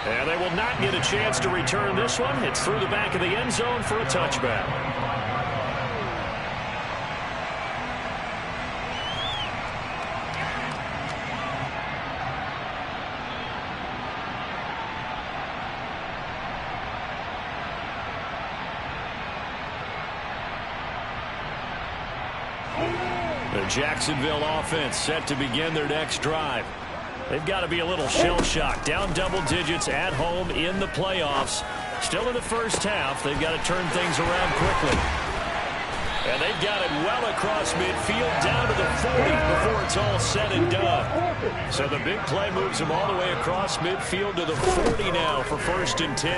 And they will not get a chance to return this one. It's through the back of the end zone for a touchback. The Jacksonville offense set to begin their next drive. They've got to be a little shell-shocked. Down double digits at home in the playoffs. Still in the first half. They've got to turn things around quickly. And they've got it well across midfield down to the 40 before it's all said and done. So the big play moves them all the way across midfield to the 40 now for 1st and 10.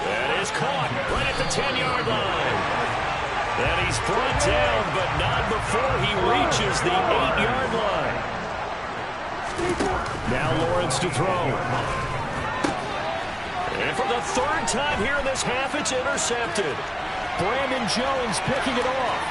That is caught right at the 10-yard line. And he's brought down, but not before he reaches the 8-yard line. Now Lawrence to throw. And for the 3rd time here in this half, it's intercepted. Brandon Jones picking it off.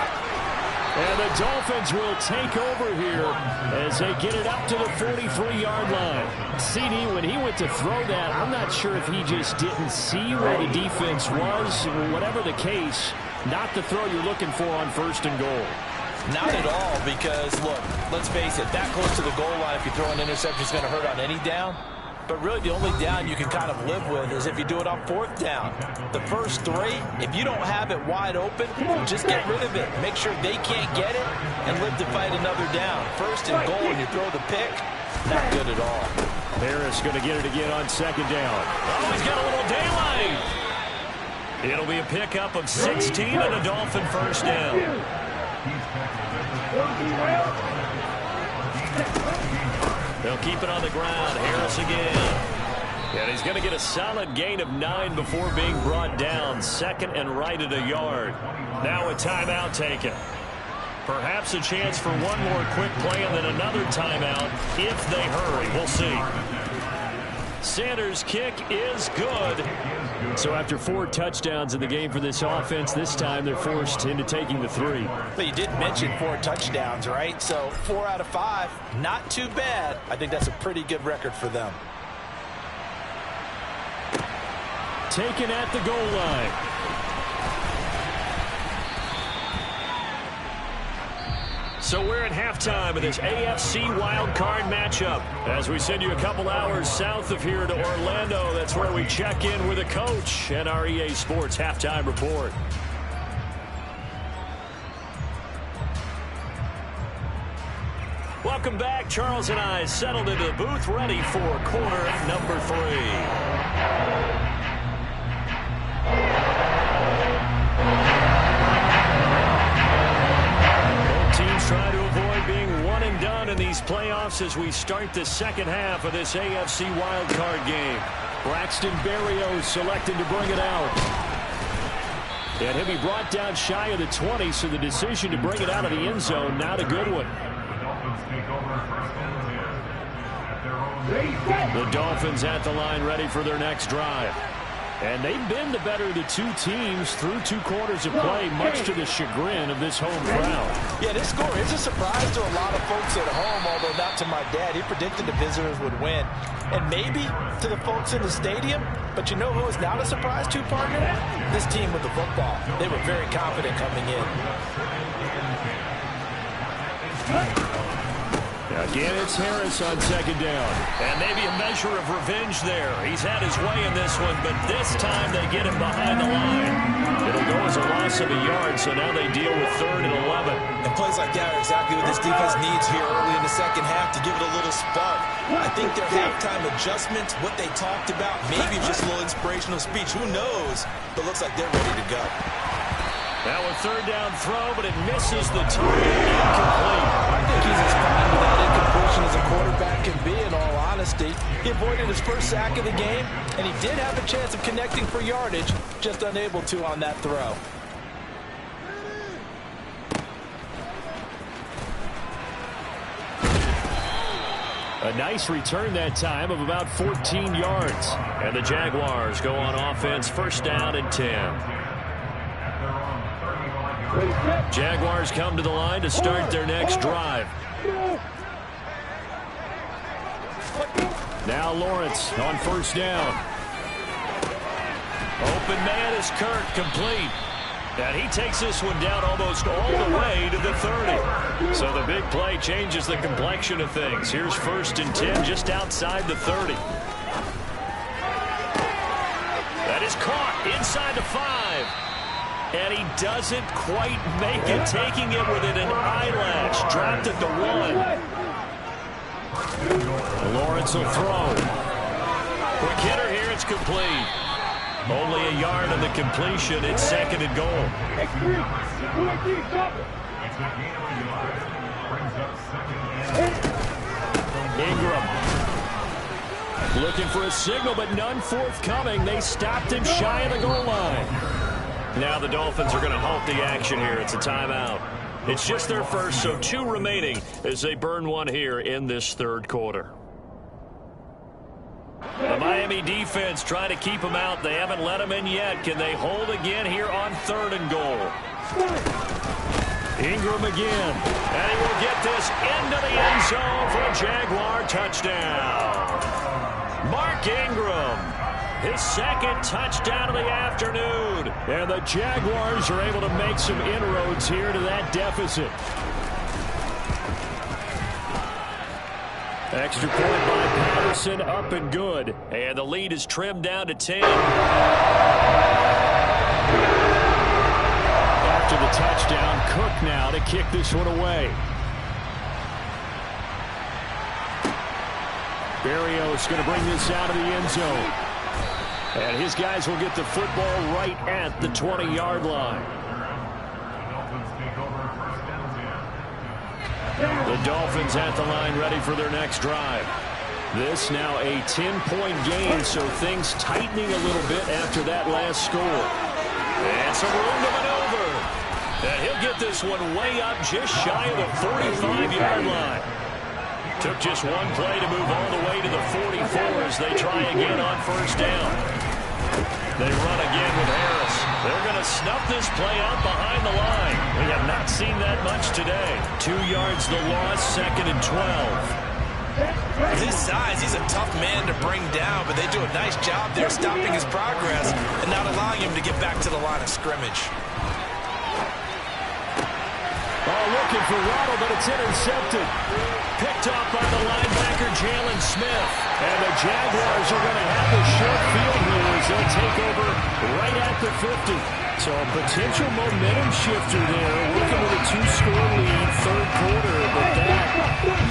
And the Dolphins will take over here as they get it up to the 43-yard line. CD, when he went to throw that, I'm not sure if he just didn't see where the defense was. Whatever the case, not the throw you're looking for on 1st and goal. Not at all, because, look, let's face it, that close to the goal line, if you throw an interception, it's going to hurt on any down. But really, the only down you can kind of live with is if you do it on 4th down. The first 3, if you don't have it wide open, just get rid of it. Make sure they can't get it and live to fight another down. 1st and goal, and you throw the pick, not good at all. Harris going to get it again on 2nd down. Oh, he's got a little daylight. It'll be a pickup of 16 and a Dolphin 1st down. They'll keep it on the ground. Harris again. And he's going to get a solid gain of 9 before being brought down. 2nd and right at a yard. Now a timeout taken. Perhaps a chance for one more quick play and then another timeout if they hurry. We'll see. Sanders' kick is good. So after 4 touchdowns in the game for this offense, this time they're forced into taking the 3. But you did mention 4 touchdowns, right? So 4 out of 5, not too bad. I think that's a pretty good record for them. Taken at the goal line. So we're at halftime of this AFC wildcard matchup. As we send you a couple hours south of here to Orlando, that's where we check in with a coach and our EA Sports halftime report. Welcome back. Charles and I settled into the booth, ready for quarter number 3. Try to avoid being one and done in these playoffs as we start the second half of this AFC wildcard game. Braxton Berrios selected to bring it out. And he'll be brought down shy of the 20, so the decision to bring it out of the end zone, not a good one. The Dolphins at the line ready for their next drive. And they've been the better of the 2 teams through 2 quarters of play, much to the chagrin of this home crowd. Yeah, this score is a surprise to a lot of folks at home, although not to my dad. He predicted the visitors would win. And maybe to the folks in the stadium, but you know who is not a surprise to, partner? This team with the football. They were very confident coming in. Again, it's Harris on 2nd down. And maybe a measure of revenge there. He's had his way in this one, but this time they get him behind the line. It'll go as a loss of a yard, so now they deal with 3rd and 11. And plays like that are exactly what this defense needs here early in the second half to give it a little spark. I think their halftime adjustments, what they talked about, maybe just a little inspirational speech. Who knows? But looks like they're ready to go. Now a 3rd down throw, but it misses the target. Incomplete. I think he's as fine with that incompletion as a quarterback can be, in all honesty. He avoided his first sack of the game, and he did have a chance of connecting for yardage, just unable to on that throw. A nice return that time of about 14 yards. And the Jaguars go on offense, 1st down and 10. Jaguars come to the line to start their next drive. Now Lawrence on first down. Open man is Kirk, complete. And he takes this one down almost all the way to the 30. So the big play changes the complexion of things. Here's 1st and 10 just outside the 30. That is caught inside the 5. And he doesn't quite make it, taking it within an eyelash. Dropped at the 1. Lawrence will throw. Quick hitter here, it's complete. Only a yard on the completion. It's 2nd and goal. Ingram looking for a signal, but none forthcoming. They stopped him shy of the goal line. Now the Dolphins are going to halt the action here. It's a timeout. It's just their first, so 2 remaining as they burn one here in this 3rd quarter. The Miami defense trying to keep them out. They haven't let them in yet. Can they hold again here on 3rd and goal? Ingram again. And he will get this into the end zone for a Jaguar touchdown. Mark Ingram, his 2nd touchdown of the afternoon. And the Jaguars are able to make some inroads here to that deficit. Extra point by Patterson, up and good. And the lead is trimmed down to 10. After the touchdown, Cook now to kick this one away. Berrios going to bring this out of the end zone. And his guys will get the football right at the 20-yard line. The Dolphins at the line ready for their next drive. This now a 10-point gain, so things tightening a little bit after that last score. And some room to maneuver. And he'll get this one way up just shy of the 45-yard line. Took just one play to move all the way to the 44 as they try again on first down. They run again with Harris. They're going to snuff this play out behind the line. We have not seen that much today. 2 yards the loss, 2nd and 12. With his size, he's a tough man to bring down, but they do a nice job there stopping his progress and not allowing him to get back to the line of scrimmage. Oh, looking for Waddle, but it's intercepted. Picked off by the linebacker, Jalen Smith. And the Jaguars are going to have a short field here as they'll take over right at the 50. So a potential momentum shifter there, working with a 2-score lead, 3rd quarter, but that,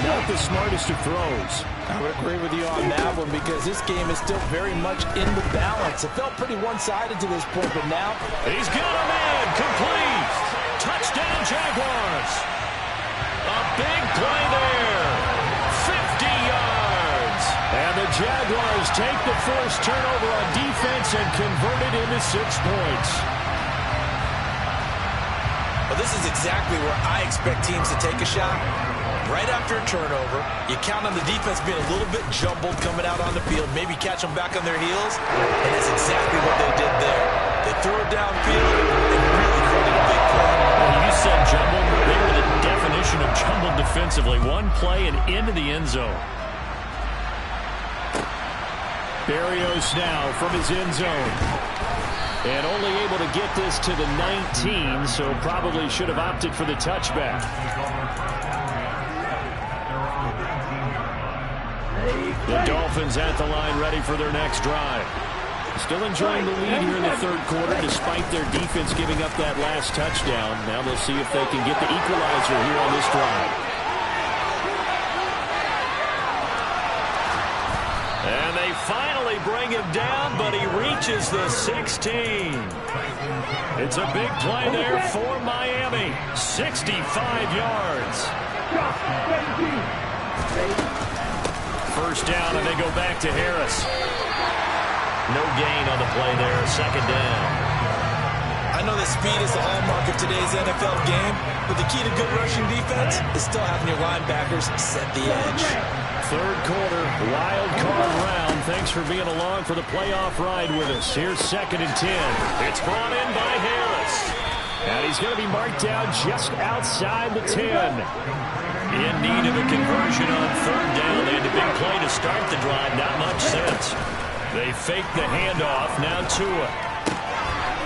not the smartest of throws. I would agree with you on that one because this game is still very much in the balance. It felt pretty one-sided to this point, but now he's got a man, complete. Touchdown, Jaguars. A big play there. 50 yards. And the Jaguars take the first turnover on defense and convert it into 6 points. Well, this is exactly where I expect teams to take a shot. Right after a turnover, you count on the defense being a little bit jumbled coming out on the field, maybe catch them back on their heels, and that's exactly what they did there. They threw it downfield and really created a big play. Well, you said jumbled. They were the definition of jumbled defensively. One play and into the end zone. Berrios now from his end zone. And only able to get this to the 19, so probably should have opted for the touchback. The Dolphins at the line ready for their next drive. Still enjoying the lead here in the 3rd quarter despite their defense giving up that last touchdown. Now they'll see if they can get the equalizer here on this drive. And they finally bring him down, but he reaches the 16. It's a big play there for Miami. 65 yards. First down, and they go back to Harris. No gain on the play there. 2nd down. I know that speed is the hallmark of today's NFL game, but the key to good rushing defense is still having your linebackers set the edge. 3rd quarter, wild card round. Thanks for being along for the playoff ride with us. Here's 2nd and 10. It's brought in by Harris. And he's going to be marked down just outside the 10. In need of a conversion on third down. They had a big play to start the drive. Not much sense. They fake the handoff. Now Tua.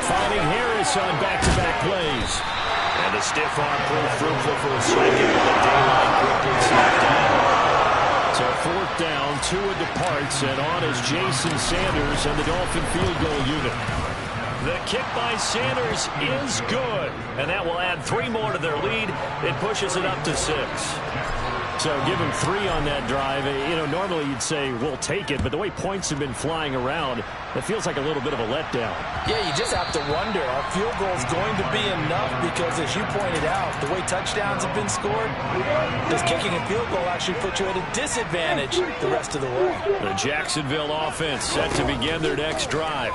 Finding Harris on back-to-back plays. And the stiff arm proved fruitful for a second. The daylight quickly snapped out. So fourth down, Tua departs, and on is Jason Sanders and the Dolphin field goal unit. The kick by Sanders is good, and that will add 3 more to their lead. It pushes it up to 6. So give him 3 on that drive. You know, normally you'd say, we'll take it, but the way points have been flying around, it feels like a little bit of a letdown. Yeah, you just have to wonder, are field goals going to be enough? Because as you pointed out, the way touchdowns have been scored, does kicking a field goal actually put you at a disadvantage the rest of the way? The Jacksonville offense set to begin their next drive.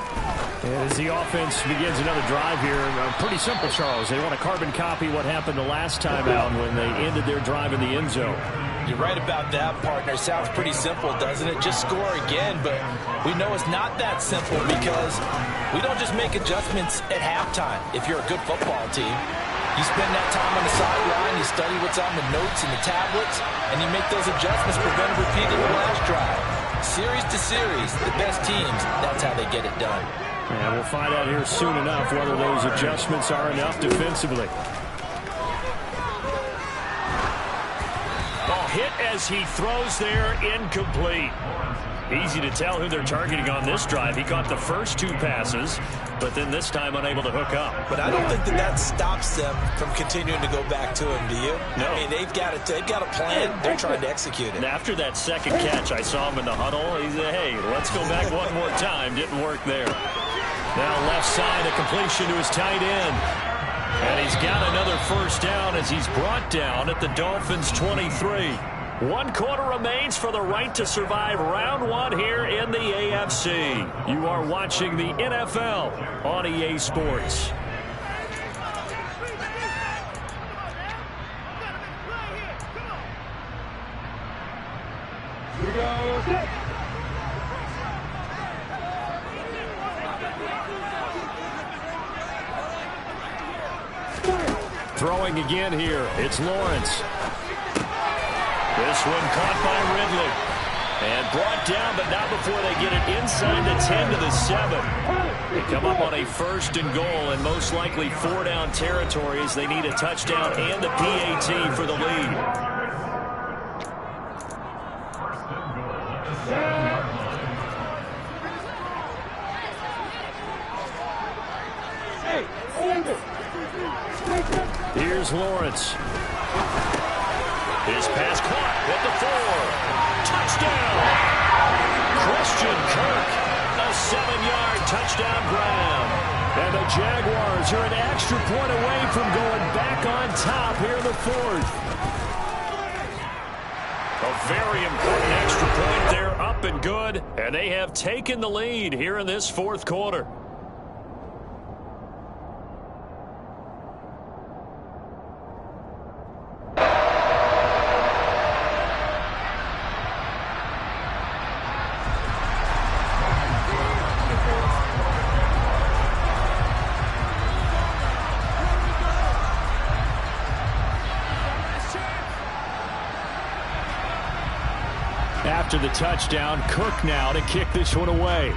And as the offense begins another drive here, pretty simple, Charles. They want to carbon copy what happened the last time out when they ended their drive in the end zone. You're right about that, partner. Sounds pretty simple, doesn't it? Just score again, but we know it's not that simple because we don't just make adjustments at halftime. If you're a good football team, you spend that time on the sideline, you study what's on the notes and the tablets, and you make those adjustments, prevent a repeat of the last drive. Series to series, the best teams, that's how they get it done. And we'll find out here soon enough whether those adjustments are enough defensively. Ball hit as he throws there, incomplete. Easy to tell who they're targeting on this drive. He caught the first 2 passes, but then this time unable to hook up. But I don't think that stops them from continuing to go back to him, do you? No. I mean, they've got a plan. They're trying to execute it. And after that second catch, I saw him in the huddle. He said, hey, let's go back one more time. Didn't work there. Now left side, a completion to his tight end. And he's got another first down as he's brought down at the Dolphins' 23. 1 quarter remains for the right to survive round 1 here in the AFC. You are watching the NFL on EA Sports. Here we go. Set. Throwing again here, it's Lawrence. This one caught by Ridley. And brought down, but not before they get it inside the 10 to the 7. They come up on a 1st and goal, and most likely 4-down territories. They need a touchdown and a PAT for the lead. Here's Lawrence. His pass caught at the 4. Touchdown! Christian Kirk, a 7-yard touchdown grab. And the Jaguars are an extra point away from going back on top here in the 4th. A very important extra point there, up and good. And they have taken the lead here in this 4th quarter. After the touchdown, Cook now to kick this one away.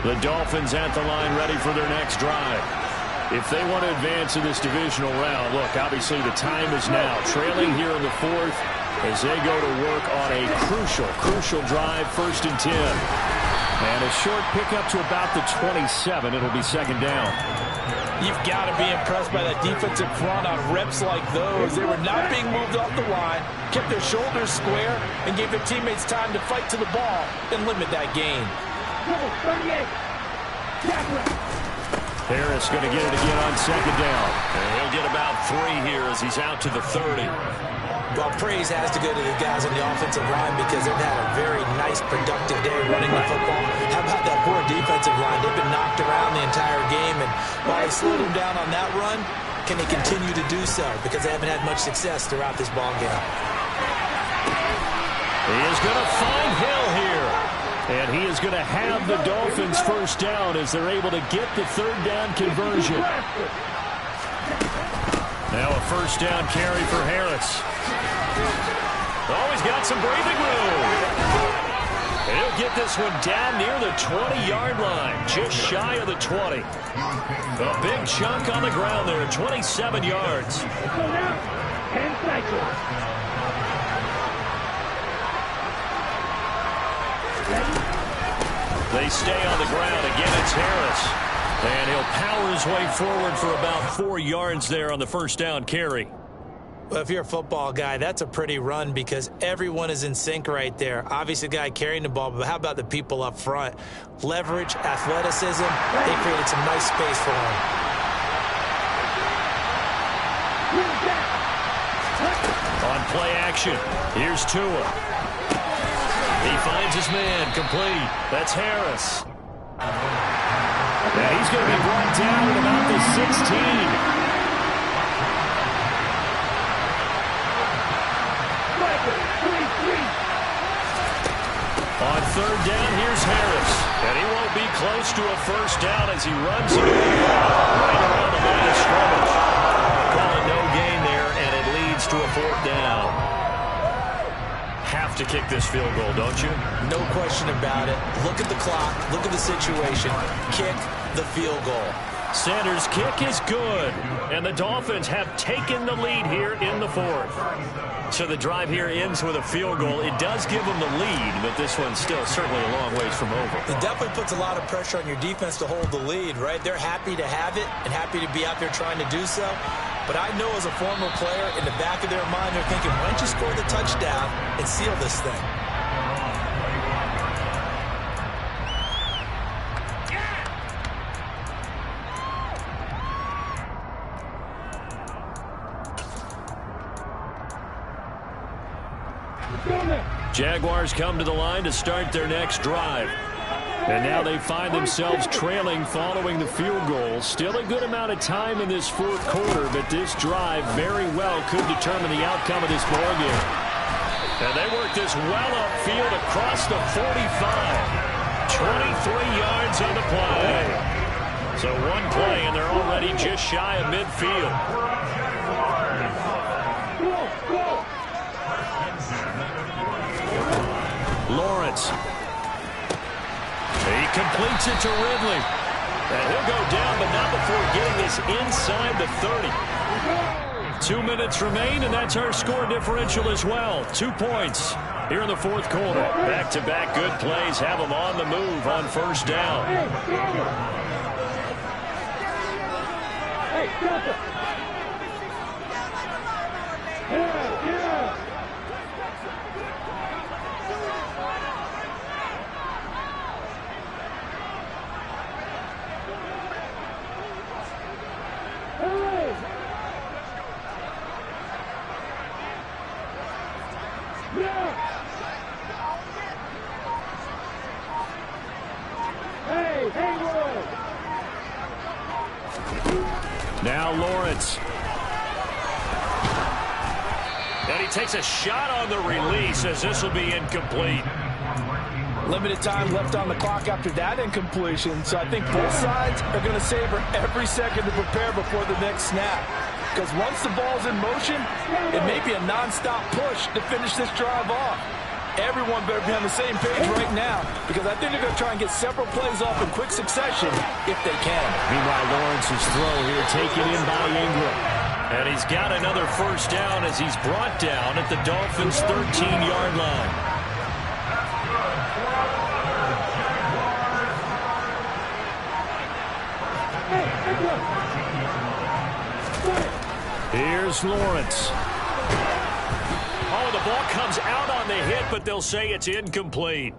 The Dolphins at the line ready for their next drive. If they want to advance in this divisional round, look, obviously the time is now. Trailing here in the 4th as they go to work on a crucial drive, 1st and 10. And a short pickup to about the 27. It'll be 2nd down. You've got to be impressed by that defensive front on reps like those. They were not being moved off the line, kept their shoulders square, and gave their teammates time to fight to the ball and limit that gain. Harris going to get it again on second down. And he'll get about 3 here as he's out to the 30. Well, praise has to go to the guys on the offensive line because they've had a very nice, productive day running the football. How about that poor defensive line? They've been knocked around the entire game, and while they slowed them down on that run, can they continue to do so? Because they haven't had much success throughout this ball game. He is going to find Hill here. And he is going to have the Dolphins first down as they're able to get the third down conversion. Now a first down carry for Harris. Oh, he's got some breathing room. And he'll get this one down near the 20-yard line, just shy of the 20. A big chunk on the ground there, 27 yards. They stay on the ground. Again, it's Harris. And he'll power his way forward for about 4 yards there on the first down carry. Well, if you're a football guy, that's a pretty run because everyone is in sync right there. Obviously, the guy carrying the ball, but how about the people up front? Leverage, athleticism, they created some nice space for him. On play action, here's Tua. He finds his man, complete. That's Harris. And he's going to be brought down at about the 16. On third down, here's Harris. And he won't be close to a first down as he runs it right around the line of scrimmage. Call it no gain there, and it leads to a fourth down. Have to kick this field goal, don't you? No question about it. Look at the clock. Look at the situation. Kick the field goal. Sanders' kick is good, and the Dolphins have taken the lead here in the fourth. So the drive here ends with a field goal. It does give them the lead, but this one's still certainly a long ways from over. It definitely puts a lot of pressure on your defense to hold the lead, right? They're happy to have it and happy to be out there trying to do so. But I know as a former player, in the back of their mind, they're thinking, why don't you score the touchdown and seal this thing? Jaguars come to the line to start their next drive. And now they find themselves trailing following the field goal. Still a good amount of time in this fourth quarter, but this drive very well could determine the outcome of this ball game. And they work this well upfield across the 45. 23 yards on the play. So one play, and they're already just shy of midfield. Lawrence. He completes it to Ridley. And he'll go down, but not before getting this inside the 30. 2 minutes remain, and that's our score differential as well. 2 points here in the fourth quarter. Back-to-back good plays have them on the move on first down. Now Lawrence. And he takes a shot on the release as this will be incomplete. Limited time left on the clock after that incompletion, so I think both sides are going to savor every second to prepare before the next snap. Because once the ball's in motion, it may be a nonstop push to finish this drive off. Everyone better be on the same page right now, because I think they're going to try and get several plays off in quick succession if they can. Meanwhile, Lawrence's throw here taken in by Ingram. And he's got another first down as he's brought down at the Dolphins' 13-yard line. Here's Lawrence. Oh, the ball comes out on the hit, but they'll say it's incomplete.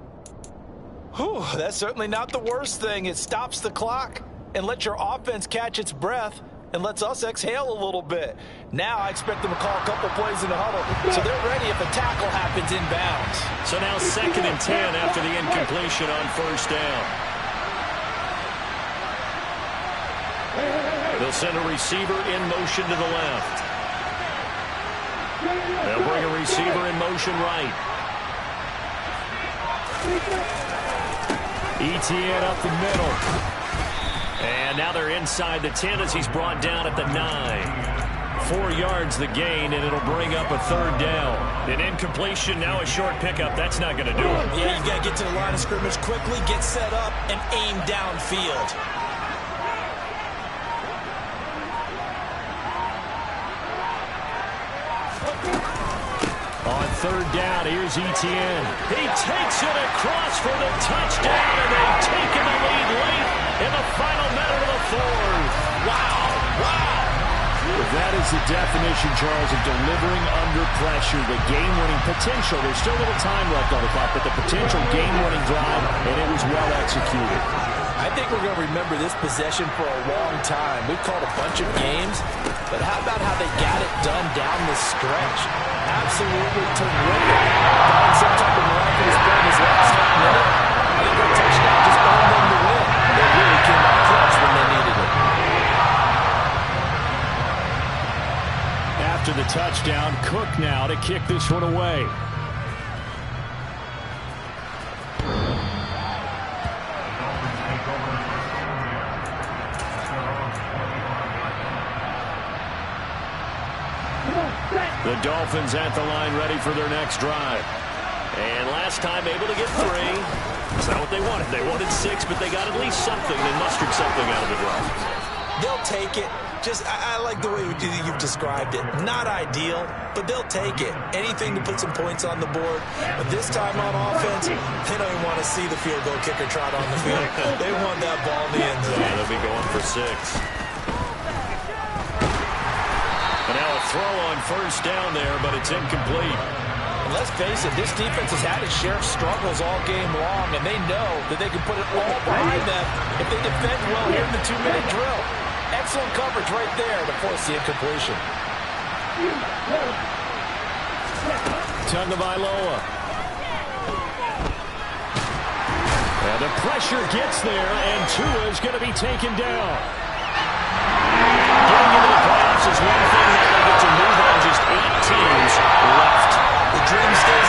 Whew, that's certainly not the worst thing. It stops the clock, and let your offense catch its breath and lets us exhale a little bit. Now I expect them to call a couple plays in the huddle, so they're ready if a tackle happens inbounds. So now 2nd and 10 after the incompletion on 1st down. They'll send a receiver in motion to the left. They'll bring a receiver in motion right. Etienne up the middle. And now they're inside the 10 as he's brought down at the 9. 4 yards the gain, and it'll bring up a 3rd down. An incompletion, now a short pickup. That's not going to do it. Yeah, you got to get to the line of scrimmage quickly, get set up, and aim downfield. On 3rd down, here's Etienne. He takes it across for the touchdown, and they've taken the lead late in the final minute of the 4th. Wow, wow. That is the definition, Charles, of delivering under pressure. The game-winning potential. There's still a little time left on the clock, but the potential game-winning drive, and it was well executed. I think we're going to remember this possession for a long time. We've called a bunch of games, but how about how they got it done down the stretch? Absolutely terrific. Found some type of miraculous play in his last half minute. I think that touchdown just earned them the win. They really came out clutch when they needed it. After the touchdown, Cook now to kick this one away. The Dolphins at the line ready for their next drive. And last time able to get 3. That's not what they wanted. They wanted 6, but they got at least something. They mustered something out of the drive. They'll take it. I like the way you've described it. Not ideal, but they'll take it. Anything to put some points on the board. But this time on offense, they don't even want to see the field goal kicker trot on the field. They want that ball in the end zone. Yeah, they'll be going for 6. And now a throw on 1st down there, but it's incomplete. And let's face it, this defense has had its share of struggles all game long, and they know that they can put it all behind them if they defend well here in the 2-minute drill. Excellent coverage right there to force the incompletion. Tagovailoa. And the pressure gets there, and Tua is going to be taken down. Getting into the playoffs is one thing, now they get to move on just 8 teams left. The dream stays